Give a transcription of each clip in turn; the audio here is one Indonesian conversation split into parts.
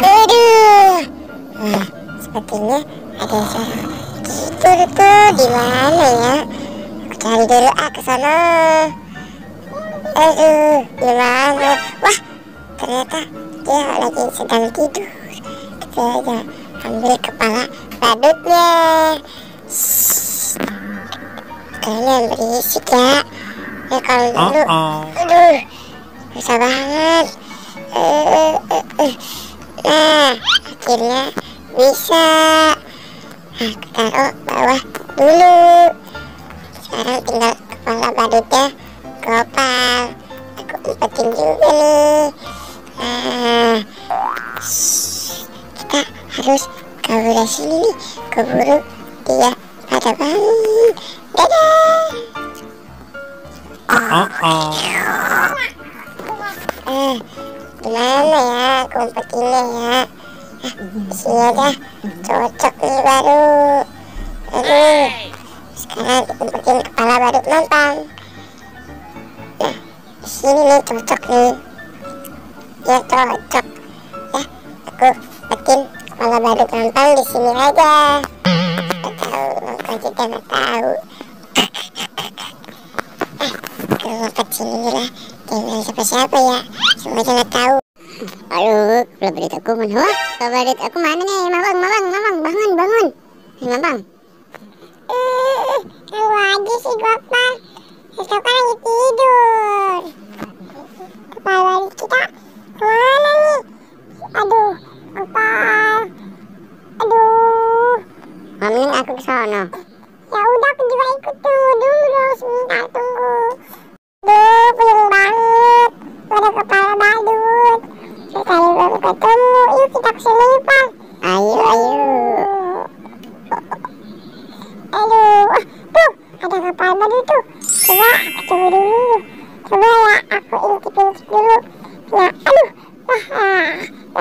Aduh, wah, sepertinya ada suara gitu tuh. Di mana ya? Aku cari dulu ke sana. Aduh, di mana? Wah, ternyata dia lagi sedang tidur. Kita aja ambil kepala badutnya. Kalian berisik ya. Ya kalau dulu, aduh, susah banget. Nah, akhirnya bisa. Nah, taruh bawah dulu. Sekarang tinggal kepala badutnya Gopal. Aku umpetin juga nih. Nah, kita harus kabur dari sini nih. Keburu dia pada bangun. Dadah. Gimana ya aku umpetinnya ya? Sini aja, cocok nih baru. Aduh, sekarang umpetin kepala badut mampang. Nah, sini nih cocok nih. Ya cocok. Ya, aku umpetin kepala badut mampang di sini aja. Gak tahu, aku juga gak tahu. Aku ngumpet sini lah. Jangan siapa-siapa ya. Semuanya gak tahu. Aduh, kalau badut aku mana? Wah, kalau badut aku mana nih? Mamang, bangun. Mamang. Tahu aja sih Gopal. Kita kan lagi tidur. Kepala badut kita kemana nih? Aduh, Gopal. Aduh. Mending aku ke sana. Ya udah, aku juga ikut. Tunggu dulu sebentar, tunggu. Duh, pusing banget. Ada kepala badut. Sekali baru ketemu. Yuk kita kesini Pak. Ayo. Aduh, tuh ada kepala badut tuh. Coba aku coba dulu. Coba ya, aku intip dulu. Ya, aduh.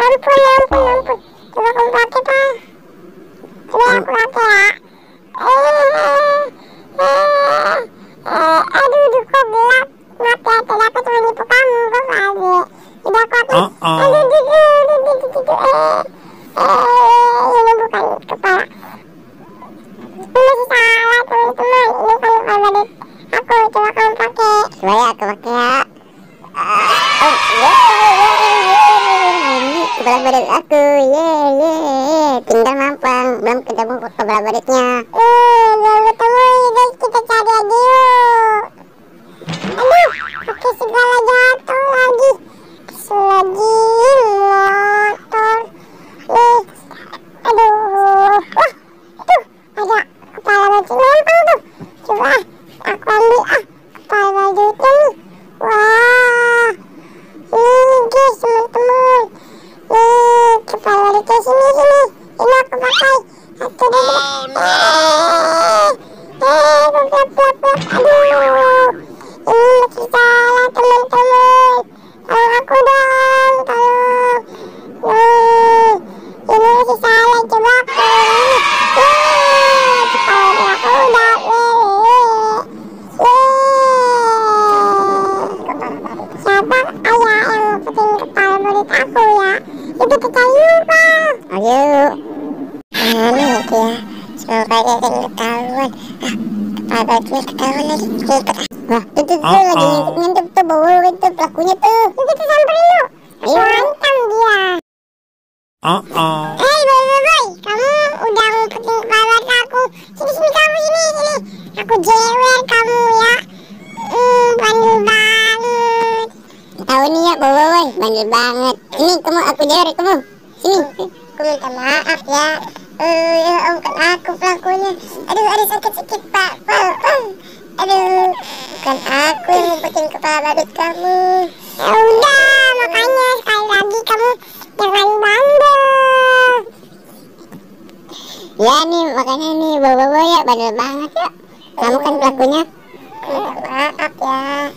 Ampun. Coba kamu pakai Pak. Coba aku pakai ya. Aduh, kok gelap. Maaf ya, tadi aku cuma nipu kamu, kok aja. Udah aku aduh. Ini bukan kepala. Ini masih salah teman-teman. Ini kan kepala badut aku, coba kamu pakai. Coba ya, aku pakai ya. Ini kepala badut aku, tinggal mampang, belum ketemu kepala badutnya. Belum ketemu, guys, kita cari aja yuk. Aduh, pakai segala jatuh lagi. Motor nih. Aduh, wah, tuh ada kepala badut mampang tuh. Coba aku ambil kepala badutnya nih. Wah, nih guys, teman-teman. Nih kepala badutnya sini. Ini aku pakai. Satu dulu. Aduh, ini masih salah teman-teman. Tolong aku dong, tolong. Ini masih salah, coba aku. Kepala aku udah. Siapa ayah yang ngumpetin kepala badut aku ya? Yuk kita cari yuk Pak. Ayo. Mana itu ya? Semoga dia ada yang ketahuan. Kepala badutnya ketahuan lagi. Wah, itu lagi ngintip tuh, bawa itu pelakunya tuh. Kita samperin yuk. Ayo. Mantap dia. Hei boy, kamu udah ngumpetin kepala badut aku. Sini kamu, sini. Aku jewer kamu ya. Bandel banget. Tahu nih ya, boy, bandel banget. Ini kamu, aku jewer kamu. Sini. Aku minta maaf ya. Bukan aku pelakunya. Aduh, sakit Pak. Aduh, bukan aku yang ngumpetin kepala badut kamu. Ya udah, makanya sekali lagi kamu jangan bandel. Ya nih, makanya nih bawa ya, bandel banget ya. Kamu kan pelakunya. Maaf ya.